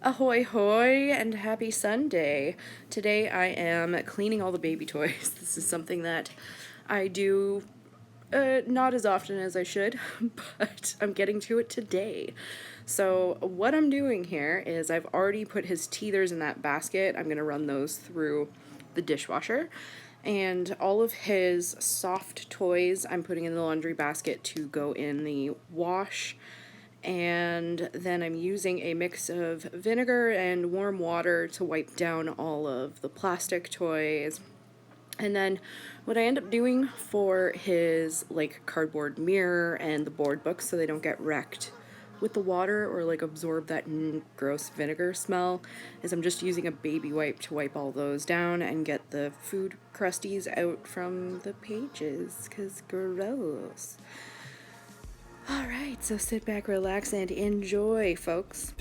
Ahoy hoy and happy Sunday. Today I am cleaning all the baby toys. This is something that I do not as often as I should, but I'm getting to it today. So what I'm doing here is I've already put his teethers in that basket. I'm going to run those through the dishwasher. And all of his soft toys I'm putting in the laundry basket to go in the wash. And then I'm using a mix of vinegar and warm water to wipe down all of the plastic toys. And then what I end up doing for his like cardboard mirror and the board books so they don't get wrecked with the water or like absorb that gross vinegar smell is I'm just using a baby wipe to wipe all those down and get the food crusties out from the pages, 'cause gross. Alright, so sit back, relax, and enjoy, folks.